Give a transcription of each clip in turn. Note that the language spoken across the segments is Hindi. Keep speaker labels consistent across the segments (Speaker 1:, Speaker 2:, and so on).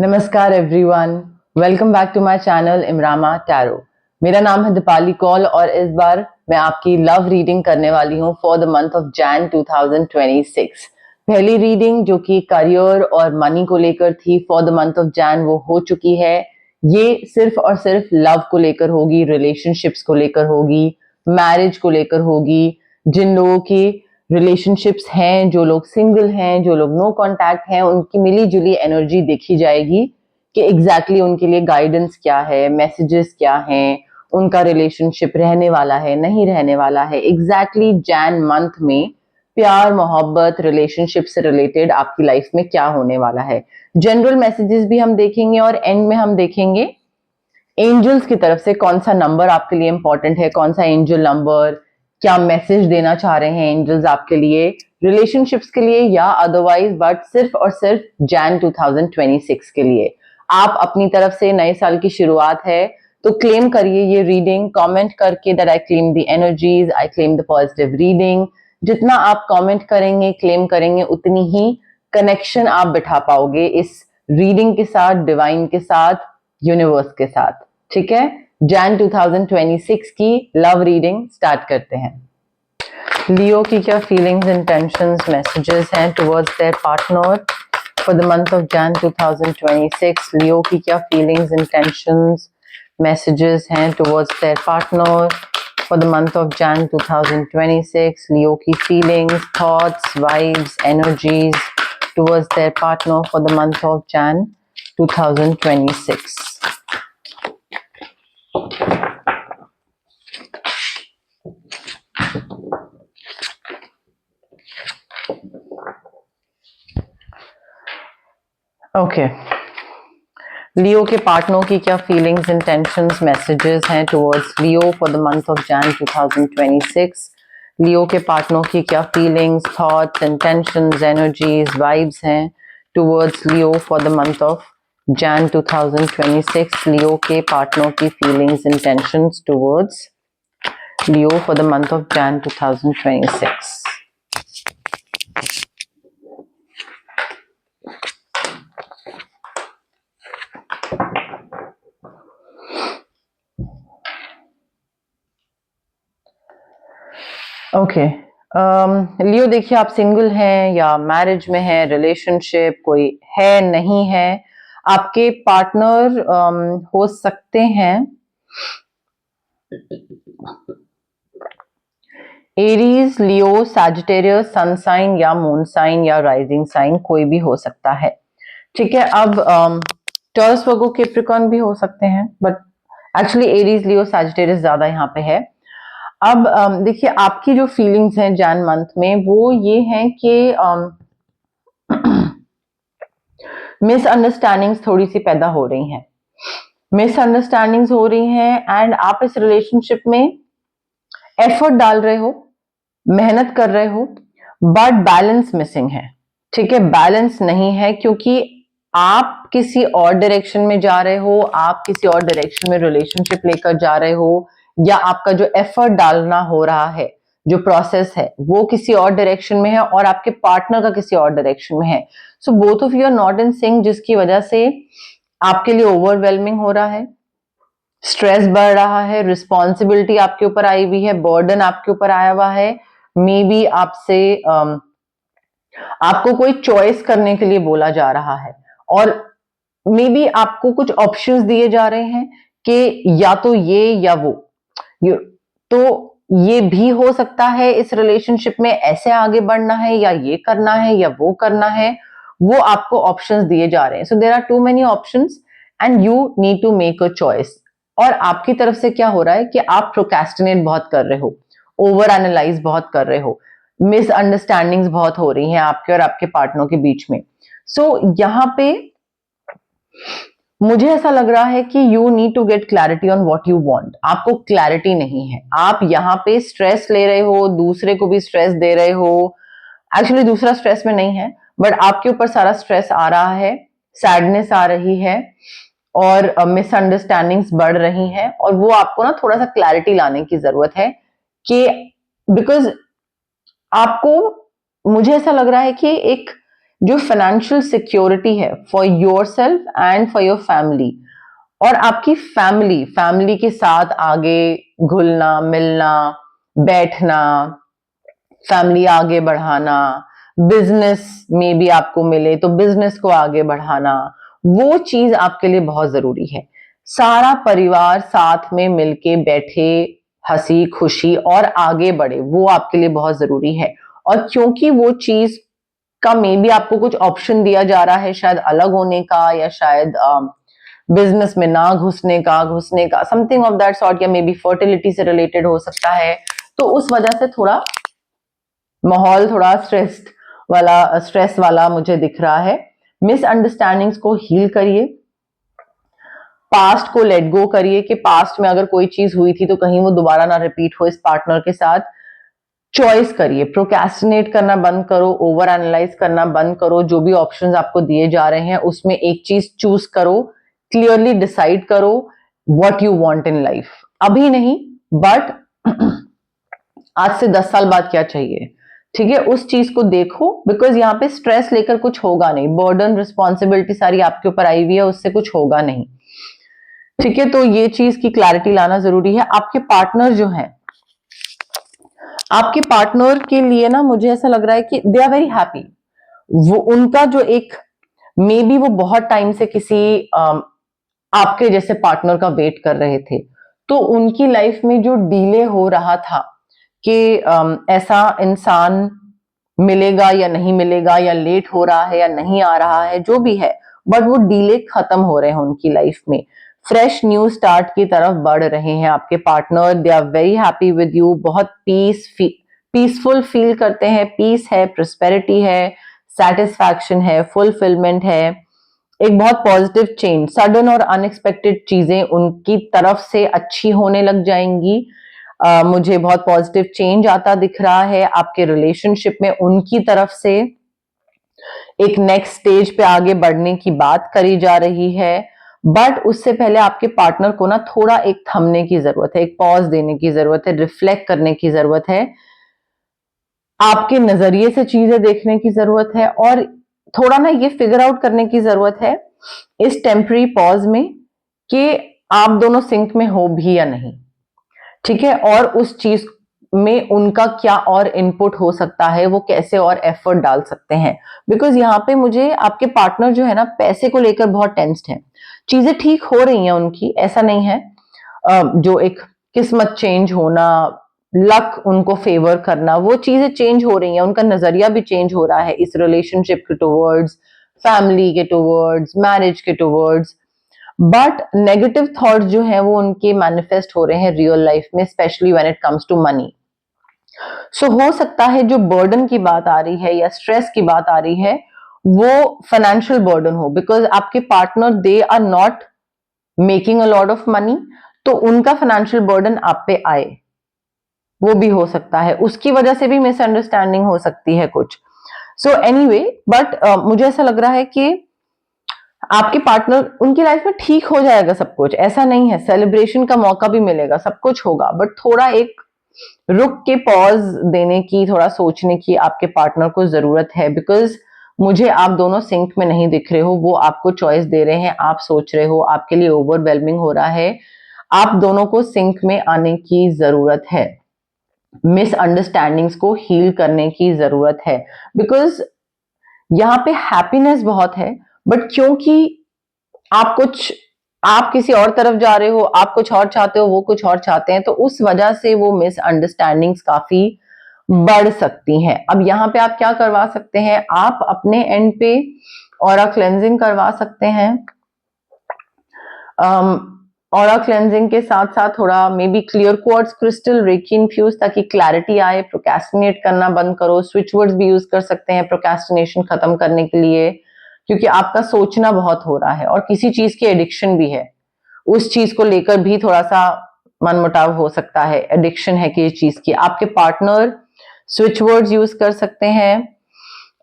Speaker 1: नमस्कार everyone, welcome back to my channel इमरामा टैरो। मेरा नाम है दीपाली कौल और इस बार मैं आपकी लव रीडिंग करने वाली हूँ for the month of Jan 2026। पहली रीडिंग जो कि करियर और मनी को लेकर थी for the month of Jain वो हो चुकी है। ये सिर्फ और सिर्फ लव को लेकर होगी, रिलेशनशिप्स को लेकर होगी, मैरिज को लेकर होगी। जिन लोगों की रिलेशनशिप्स हैं, जो लोग सिंगल हैं, जो लोग नो कांटेक्ट हैं, उनकी मिली जुली एनर्जी देखी जाएगी कि एग्जैक्टली उनके लिए गाइडेंस क्या है, मैसेजेस क्या हैं, उनका रिलेशनशिप रहने वाला है नहीं रहने वाला है। एग्जैक्टली जैन मंथ में प्यार, मोहब्बत, रिलेशनशिप से रिलेटेड आपकी लाइफ में क्या होने वाला है। जनरल मैसेजेस भी हम देखेंगे और एंड में हम देखेंगे एंजल्स की तरफ से कौन सा नंबर आपके लिए इंपॉर्टेंट है, कौन सा एंजल नंबर, क्या मैसेज देना चाह रहे हैं एंजल्स आपके लिए रिलेशनशिप्स के लिए या अदरवाइज, बट सिर्फ और सिर्फ जैन 2026 के लिए। आप अपनी तरफ से नए साल की शुरुआत है तो क्लेम करिए ये रीडिंग कमेंट करके that I claim the energies, I claim the positive reading. जितना आप कमेंट करेंगे, क्लेम करेंगे, उतनी ही कनेक्शन आप बिठा पाओगे इस रीडिंग के साथ, डिवाइन के साथ, यूनिवर्स के साथ। ठीक है, जैन 2026 की लव रीडिंग स्टार्ट करते हैं। लियो की क्या फीलिंग्स, इंटेंशंस, मैसेजेस हैं towards their partner for the month of Jan 2026। Leo की क्या फीलिंग्स, इंटेंशंस, मैसेजेस हैं towards their partner for the month of Jan 2026। Leo की feelings, thoughts, vibes, energies towards their partner for the month of Jan 2026। Okay, Leo के पार्टनर की क्या फीलिंग्स, इंटेंशंस, मैसेजेस हैं towards Leo for the month of Jan 2026। Leo के पार्टनर की क्या feelings, thoughts, intentions, energies, vibes हैं towards Leo for the month of Jan 2026। Leo के पार्टनर की feelings, intentions towards Leo for the month of Jan 2026। Okay, Leo देखिए, आप सिंगल हैं या मैरिज में हैं, रिलेशनशिप कोई है नहीं है, आपके पार्टनर हो सकते हैं एरीज, लियो, सैजिटेरियस, सन साइन या मून साइन या राइजिंग साइन, कोई भी हो सकता है। ठीक है, अब टॉरस, वर्गो, कैप्रिकॉर्न भी हो सकते हैं, but actually Aries, Leo, Sagittarius ज्यादा यहाँ पे है। अब देखिए, आपकी जो फीलिंग्स हैं जैन मंथ में वो ये हैं कि मिसअंडरस्टैंडिंग्स थोड़ी सी पैदा हो रही हैं, मिसअंडरस्टैंडिंग्स हो रही हैं एंड आप इस रिलेशनशिप में एफर्ट डाल रहे हो, मेहनत कर रहे हो, बट बैलेंस मिसिंग है। ठीक है, बैलेंस नहीं है क्योंकि आप किसी और डायरेक्शन में जा रहे हो, आप किसी और डायरेक्शन में रिलेशनशिप लेकर जा रहे हो, या आपका जो एफर्ट डालना हो रहा है, जो प्रोसेस है वो किसी और डायरेक्शन में है और आपके पार्टनर का किसी और डायरेक्शन में है। So both of you are not in sync, जिसकी वजह से आपके लिए ओवरवेलमिंग हो रहा है, स्ट्रेस बढ़ रहा है, रिस्पॉन्सिबिलिटी आपके ऊपर आई हुई है, बर्डन आपके ऊपर आया हुआ है। मे बी आपसे आपको कोई चॉइस करने के लिए बोला जा रहा है और मे बी आपको कुछ ऑप्शंस दिए जा रहे हैं कि या तो ये या वो। तो ये भी हो सकता है इस रिलेशनशिप में ऐसे आगे बढ़ना है या ये करना है या वो करना है, वो आपको ऑप्शंस दिए जा रहे हैं। So there are too many options and you need to make a choice. और आपकी तरफ से क्या हो रहा है कि आप प्रोक्रेस्टिनेट बहुत कर रहे हो, ओवर एनालाइज बहुत कर रहे हो, मिसअंडरस्टैंडिंग्स बहुत हो रही हैं आपके और आपके पार्टनर के बीच में। सो यहाँ पे मुझे ऐसा लग रहा है कि you need to get clarity on what you want. आपको क्लैरिटी नहीं है, आप यहाँ पे स्ट्रेस ले रहे हो, दूसरे को भी स्ट्रेस दे रहे हो। एक्चुअली दूसरा स्ट्रेस में नहीं है, बट आपके ऊपर सारा स्ट्रेस आ रहा है, सैडनेस आ रही है और मिसअंडरस्टैंडिंग्स बढ़ रही हैं और वो आपको ना थोड़ा सा क्लैरिटी लाने की जरूरत है कि बिकॉज आपको, मुझे ऐसा लग रहा है कि एक जो फाइनेंशियल सिक्योरिटी है for your self and for your family, और आपकी फैमिली के साथ आगे घुलना मिलना, बैठना, फैमिली आगे बढ़ाना, बिजनेस में भी आपको मिले तो बिजनेस को आगे बढ़ाना, वो चीज आपके लिए बहुत जरूरी है। सारा परिवार साथ में मिलके बैठे, हंसी खुशी और आगे बढ़े, वो आपके लिए बहुत जरूरी है। और क्योंकि वो चीज का मे बी आपको कुछ ऑप्शन दिया जा रहा है, शायद अलग होने का, या शायद बिजनेस में ना घुसने का समथिंग ऑफ दैट सॉर्ट, या मे बी फर्टिलिटी से रिलेटेड हो सकता है। तो उस वजह से थोड़ा माहौल थोड़ा स्ट्रेस वाला मुझे दिख रहा है। मिसअंडरस्टैंडिंग्स को हील करिए, पास्ट को लेट गो करिए कि पास्ट में अगर कोई चीज हुई थी तो कहीं वो दोबारा ना रिपीट हो इस पार्टनर के साथ। चॉइस करिए, प्रोक्रेस्टिनेट करना बंद करो, ओवर एनालाइज करना बंद करो। जो भी ऑप्शंस आपको दिए जा रहे हैं उसमें एक चीज चूज करो, क्लियरली डिसाइड करो what you want in life. अभी नहीं, बट आज से 10 साल बाद क्या चाहिए, ठीक है, उस चीज को देखो। बिकॉज यहाँ पे स्ट्रेस लेकर कुछ होगा नहीं, बर्डन रिस्पॉन्सिबिलिटी सारी आपके ऊपर आई हुई है, उससे कुछ होगा नहीं, ठीक है। तो ये चीज की क्लैरिटी लाना जरूरी है। आपके पार्टनर जो है, आपके पार्टनर के लिए ना मुझे ऐसा लग रहा है कि दे आर वेरी हैप्पी। वो उनका जो एक मे बी वो बहुत टाइम से किसी आपके जैसे पार्टनर का वेट कर रहे थे, तो उनकी लाइफ में जो डिले हो रहा था कि ऐसा इंसान मिलेगा या नहीं मिलेगा, या लेट हो रहा है या नहीं आ रहा है, जो भी है, बट वो डिले खत्म हो रहे हैं उनकी लाइफ में। फ्रेश न्यू स्टार्ट की तरफ बढ़ रहे हैं आपके partner. They are very happy with you, बहुत पीसफुल फील करते हैं। पीस है, प्रोस्पेरिटी है, सेटिस्फैक्शन है, फुलफिलमेंट है, एक बहुत पॉजिटिव चेंज, सडन और अनएक्सपेक्टेड चीजें उनकी तरफ से अच्छी होने लग जाएंगी। मुझे बहुत पॉजिटिव चेंज आता दिख रहा है आपके रिलेशनशिप में। उनकी तरफ से एक नेक्स्ट स्टेज पे आगे बढ़ने की बात करी जा रही है, बट उससे पहले आपके पार्टनर को ना थोड़ा एक थमने की जरूरत है, एक पॉज देने की जरूरत है, रिफ्लेक्ट करने की जरूरत है, आपके नजरिए से चीजें देखने की जरूरत है, और थोड़ा ना ये फिगर आउट करने की जरूरत है इस टेम्पररी पॉज में कि आप दोनों सिंक में हो भी या नहीं, ठीक है, और उस चीज में उनका क्या और इनपुट हो सकता है, वो कैसे और एफर्ट डाल सकते हैं। बिकॉज यहाँ पे मुझे आपके पार्टनर जो है ना पैसे को लेकर बहुत टेंस्ड है। चीजें ठीक हो रही हैं उनकी, ऐसा नहीं है, जो एक किस्मत चेंज होना, लक उनको फेवर करना, वो चीजें चेंज हो रही हैं, उनका नजरिया भी चेंज हो रहा है इस रिलेशनशिप के टुवर्ड्स, फैमिली के टुवर्ड्स, मैरिज के टुवर्ड्स। बट नेगेटिव थॉट्स जो हैं वो उनके मैनिफेस्ट हो रहे हैं रियल लाइफ में, specially when it comes to money. So हो सकता है जो बर्डन की बात आ रही है या स्ट्रेस की बात आ रही है वो फाइनेंशियल बर्डन हो, बिकॉज आपके partner they are not making a lot of money, तो उनका फाइनेंशियल बर्डन आप पे आए, वो भी हो सकता है, उसकी वजह से भी मिसअंडरस्टैंडिंग हो सकती है कुछ। सो एनीवे, बट मुझे ऐसा लग रहा है कि आपके पार्टनर, उनकी लाइफ में ठीक हो जाएगा सब कुछ, ऐसा नहीं है, सेलिब्रेशन का मौका भी मिलेगा, सब कुछ होगा, बट थोड़ा एक रुक के पॉज देने की, थोड़ा सोचने की आपके पार्टनर को जरूरत है। बिकॉज मुझे आप दोनों सिंक में नहीं दिख रहे हो, वो आपको चॉइस दे रहे हैं, आप सोच रहे हो, आपके लिए ओवरवेलमिंग हो रहा है। आप दोनों को सिंक में आने की जरूरत है, मिसअंडरस्टैंडिंग्स को हील करने की जरूरत है। बिकॉज यहाँ पे हैप्पीनेस बहुत है, बट क्योंकि आप किसी और तरफ जा रहे हो, आप कुछ और चाहते हो, वो कुछ और चाहते हैं, तो उस वजह से वो मिसअंडरस्टैंडिंग्स काफी बढ़ सकती हैं। अब यहाँ पे आप क्या करवा सकते हैं, आप अपने एंड पे ऑरा क्लेंजिंग करवा सकते हैं। ऑरा क्लेंजिंग के साथ साथ थोड़ा maybe clear quartz crystal reiki infuse, ताकि क्लैरिटी आए, प्रोक्रेस्टिनेट करना बंद करो। स्विच वर्ड्स भी यूज कर सकते हैं प्रोक्रेस्टिनेशन खत्म करने के लिए, क्योंकि आपका सोचना बहुत हो रहा है और किसी चीज की एडिक्शन भी है, उस चीज को लेकर भी थोड़ा सा मनमुटाव हो सकता है, एडिक्शन है कि चीज की। आपके पार्टनर स्विच वर्ड्स यूज कर सकते हैं,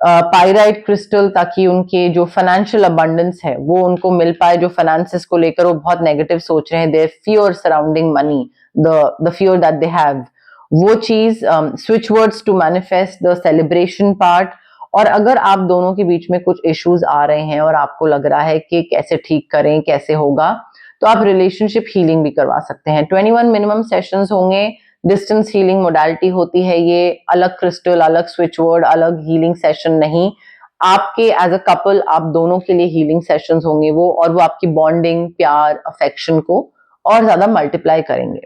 Speaker 1: पाइराइट क्रिस्टल, ताकि उनके जो फाइनेंशियल अबंडेंस है वो उनको मिल पाए। जो फाइनेंसेस को लेकर वो बहुत नेगेटिव सोच रहे हैं, their fear surrounding money, the fear that they have, वो चीज switch words to manifest the celebration part. और अगर आप दोनों के बीच में कुछ इश्यूज आ रहे हैं और आपको लग रहा है कि कैसे ठीक करें, कैसे होगा, तो आप रिलेशनशिप हीलिंग भी करवा सकते हैं। 21 मिनिमम सेशंस होंगे। डिस्टेंस हीलिंग मोडालिटी होती है ये, अलग क्रिस्टल, अलग स्विच वर्ड, अलग हीलिंग सेशन नहीं, आपके एज अ कपल आप दोनों के लिए हीलिंग सेशंस होंगे वो, और वो आपकी बॉन्डिंग, प्यार, अफेक्शन को और ज्यादा मल्टीप्लाई करेंगे।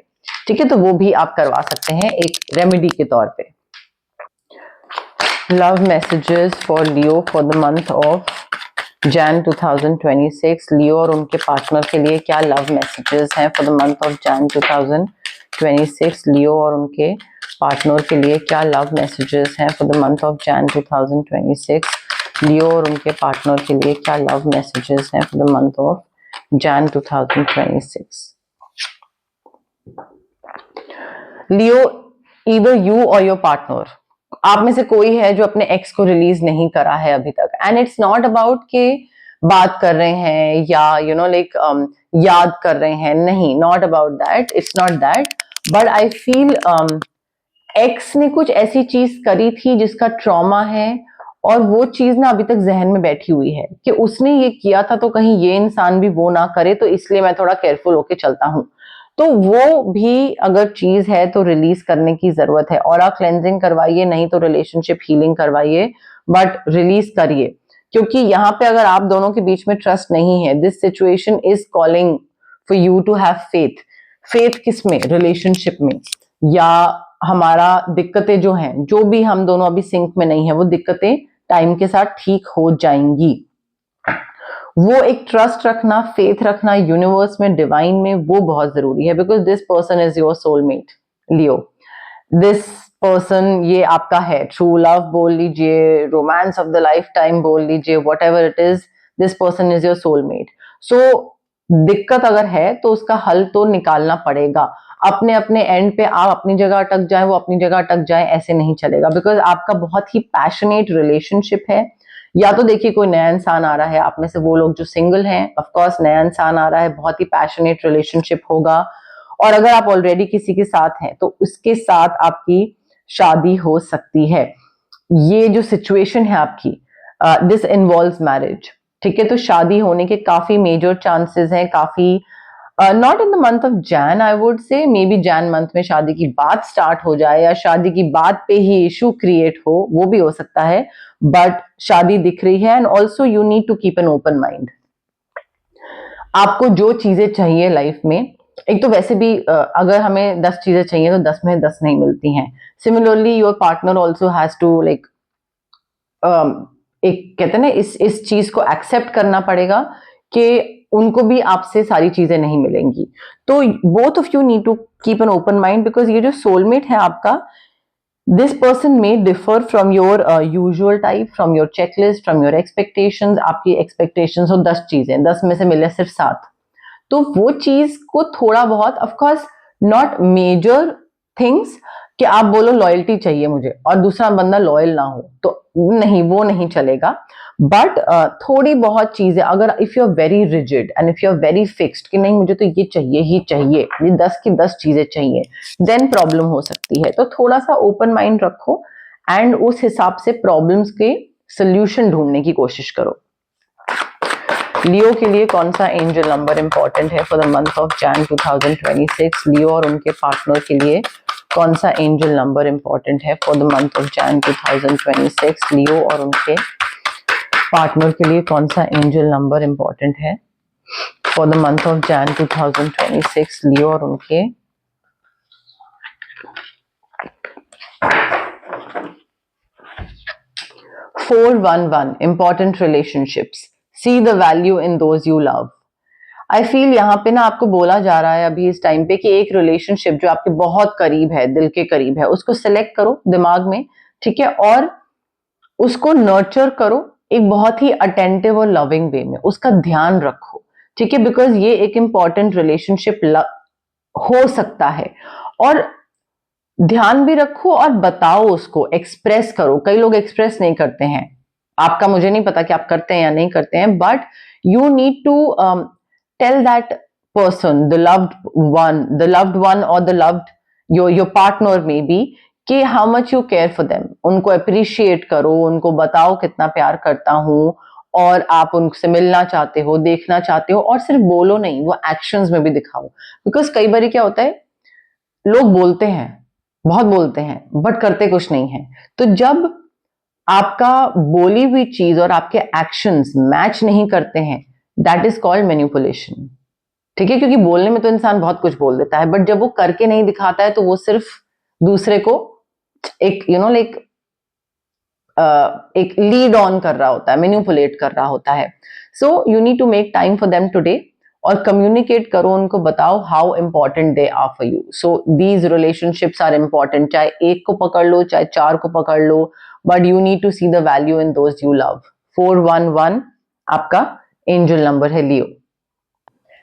Speaker 1: ठीक है, तो वो भी आप करवा सकते हैं एक रेमेडी के तौर पे। Love messages for Leo for the month of Jan 2026। लियो और उनके पार्टनर के लिए क्या लव मैसेजेस हैं for the month of Jan 2026? लियो और उनके पार्टनर के लिए क्या लव मैसेजेस हैं for the month of Jan 2026? लियो और उनके पार्टनर के लिए क्या लव मैसेजेस हैं for the month of Jan 2026? Leo, either you और योर पार्टनर, आप में से कोई है जो अपने एक्स को रिलीज नहीं करा है अभी तक। एंड इट्स नॉट अबाउट के बात कर रहे हैं या लाइक याद कर रहे हैं, नहीं, not about that, it's not that, but I feel x ने कुछ ऐसी चीज करी थी जिसका ट्रॉमा है, और वो चीज ना अभी तक जहन में बैठी हुई है कि उसने ये किया था तो कहीं ये इंसान भी वो ना करे, तो इसलिए मैं थोड़ा केयरफुल होके चलता हूं। तो वो भी अगर चीज है तो रिलीज करने की जरूरत है। और आप क्लेंजिंग करवाइए, नहीं तो रिलेशनशिप हीलिंग करवाइए, बट रिलीज करिए, क्योंकि यहाँ पे अगर आप दोनों के बीच में ट्रस्ट नहीं है, this situation is calling for you to have faith. Faith किसमें? रिलेशनशिप में। या हमारा दिक्कतें जो हैं, जो भी हम दोनों अभी सिंक में नहीं है, वो दिक्कतें टाइम के साथ ठीक हो जाएंगी। वो एक ट्रस्ट रखना, फेथ रखना यूनिवर्स में, डिवाइन में, वो बहुत जरूरी है, because this person is your soulmate Leo. This person ये आपका है, ट्रू लव बोल लीजिए, romance of the lifetime बोल लीजिए, whatever it is, this person is your soulmate. So दिक्कत अगर है तो उसका हल तो निकालना पड़ेगा। अपने अपने एंड पे आप अपनी जगह अटक जाए, वो अपनी जगह अटक जाए, ऐसे नहीं चलेगा, बिकॉज आपका बहुत ही पैशनेट रिलेशनशिप है। या तो देखिए कोई नया इंसान आ रहा है, आप में से वो लोग जो सिंगल हैं, ऑफ कोर्स नया इंसान आ रहा है, बहुत ही पैशनेट रिलेशनशिप होगा। और अगर आप ऑलरेडी किसी के साथ हैं तो उसके साथ आपकी शादी हो सकती है। ये जो सिचुएशन है आपकी, दिस इन्वॉल्व्स मैरिज। ठीक है, तो शादी होने के काफी मेजर चांसेस हैं, काफी not in the month of Jain, I would say may be Jain month में शादी की बात स्टार्ट हो जाए, या शादी की बात पे ही इशू क्रिएट हो, वो भी हो सकता है, बट शादी दिख रही है। And also you need to keep an open mind. आपको जो चीजें चाहिए लाइफ में, एक तो वैसे भी अगर हमें 10 चीजें चाहिए तो 10 में 10 नहीं मिलती हैं। Similarly your partner also has to like, एक कहते हैं ना, इस चीज को एक्सेप्ट करना पड़ेगा कि उनको भी आपसे सारी चीजें नहीं मिलेंगी। तो both of you need to keep an open mind, because ये जो सोलमेट है आपका, this person may differ from your usual type, from your checklist, from your expectations. आपकी एक्सपेक्टेशंस हो 10 चीजें, 10 में से मिले सिर्फ 7, तो वो चीज को थोड़ा बहुत, of course not major things, कि आप बोलो लॉयल्टी चाहिए मुझे और दूसरा बंदा लॉयल ना हो, तो नहीं, वो नहीं चलेगा। बट थोड़ी बहुत चीजें, अगर if you are very rigid and if you are very fixed कि नहीं मुझे तो ये चाहिए ही चाहिए, ये 10 की 10 चीजें चाहिए, देन प्रॉब्लम हो सकती है। तो थोड़ा सा ओपन माइंड रखो एंड उस हिसाब से प्रॉब्लम्स के सोल्यूशन ढूंढने की कोशिश करो। लियो के लिए कौन सा एंजल नंबर इंपॉर्टेंट है for the month of Jan 2026? लियो और उनके पार्टनर के लिए कौन सा एंजल नंबर इंपॉर्टेंट है for the month of Jan 2026? लियो और उनके पार्टनर के लिए कौन सा एंजल नंबर इंपॉर्टेंट है for the month of Jan 2026? लियो और उनके four 1-1 important relationships, C the value in those you love. I feel यहाँ पे ना आपको बोला जा रहा है अभी इस टाइम पे कि एक रिलेशनशिप जो आपके बहुत करीब है, दिल के करीब है, उसको सिलेक्ट करो दिमाग में, ठीक है, और उसको नर्चर करो एक बहुत ही अटेंटिव और लविंग वे में, उसका ध्यान रखो, ठीक है, बिकॉज ये एक इंपॉर्टेंट रिलेशनशिप हो सकता है। और ध्यान भी रखो और बताओ, उसको एक्सप्रेस करो। कई लोग एक्सप्रेस नहीं करते हैं, आपका मुझे नहीं पता कि आप करते हैं या नहीं करते हैं, but you need to tell that person, the loved one or the loved your partner maybe, कि how much you care for them, उनको अप्रिशिएट करो, उनको बताओ कितना प्यार करता हूं, और आप उनसे मिलना चाहते हो, देखना चाहते हो, और सिर्फ बोलो नहीं, वो एक्शंस में भी दिखाओ। बिकॉज कई बार क्या होता है, लोग बोलते हैं, बहुत बोलते हैं, बट करते कुछ नहीं है। तो जब आपका बोली हुई चीज और आपके एक्शंस मैच नहीं करते हैं, दैट इज कॉल्ड मैनिपुलेशन। ठीक है, क्योंकि बोलने में तो इंसान बहुत कुछ बोल देता है, बट जब वो करके नहीं दिखाता है तो वो सिर्फ दूसरे को एक लाइक एक लीड ऑन कर रहा होता है, मैनिपुलेट कर रहा होता है। So you need to make time for them today, और कम्युनिकेट करो, उनको बताओ how important they are for you. So these relationships are important, चाहे एक को पकड़ लो चाहे चार को पकड़ लो, but you need to see the value in those you love. 411 आपका एंजल नंबर है, लियो।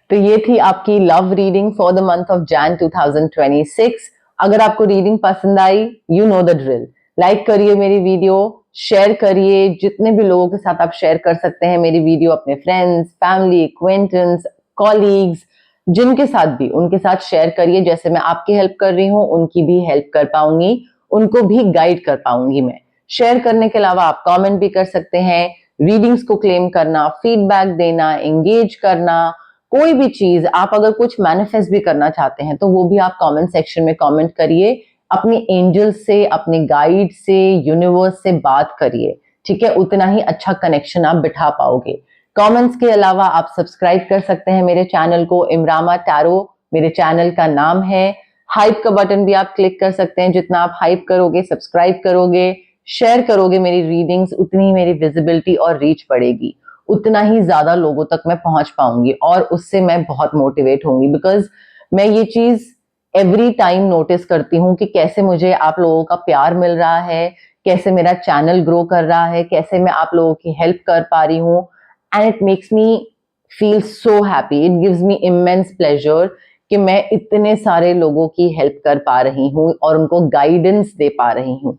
Speaker 1: तो ये थी आपकी love reading for the month of Jan 2026। अगर आपको रीडिंग पसंद आई, you know the drill, like करिए मेरी वीडियो, शेयर करिए, जितने भी लोगों के साथ आप शेयर कर सकते हैं मेरी वीडियो, अपने फ्रेंड्स, फैमिली, एक्वेंटेंस, कॉलीग्स, जिनके साथ भी, उनके साथ शेयर करिए। जैसे मैं आपकी हेल्प कर रही हूँ, उनकी भी हेल्प कर पाऊंगी, उनको भी गाइड कर पाऊंगी मैं। शेयर करने के अलावा आप कमेंट भी कर सकते हैं, रीडिंग्स को क्लेम करना, फीडबैक देना, एंगेज करना, कोई भी चीज आप अगर कुछ मैनिफेस्ट भी करना चाहते हैं तो वो भी आप कमेंट सेक्शन में कमेंट करिए, अपने एंजल से, अपने गाइड से, यूनिवर्स से बात करिए। ठीक है, उतना ही अच्छा कनेक्शन आप बिठा पाओगे। कमेंट्स के अलावा आप सब्सक्राइब कर सकते हैं मेरे चैनल को, इमरामा टैरो मेरे चैनल का नाम है। हाइप का बटन भी आप क्लिक कर सकते हैं, जितना आप हाइप करोगे, सब्सक्राइब करोगे, शेयर करोगे मेरी रीडिंग्स, उतनी ही मेरी विजिबिलिटी और रीच बढ़ेगी, उतना ही ज्यादा लोगों तक मैं पहुंच पाऊंगी, और उससे मैं बहुत मोटिवेट होंगी। बिकॉज मैं ये चीज एवरी टाइम नोटिस करती हूँ कि कैसे मुझे आप लोगों का प्यार मिल रहा है, कैसे मेरा चैनल ग्रो कर रहा है, कैसे मैं आप लोगों की हेल्प कर पा रही हूँ, and it makes me feel so happy, it gives me immense pleasure कि मैं इतने सारे लोगों की हेल्प कर पा रही हूँ और उनको गाइडेंस दे पा रही हूँ।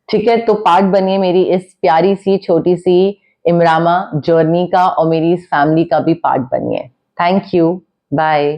Speaker 1: ठीक है, तो पार्ट बनिए मेरी इस प्यारी सी छोटी सी इमरामा जर्नी का, और मेरी इस फैमिली का भी पार्ट बनिए। Thank you, bye.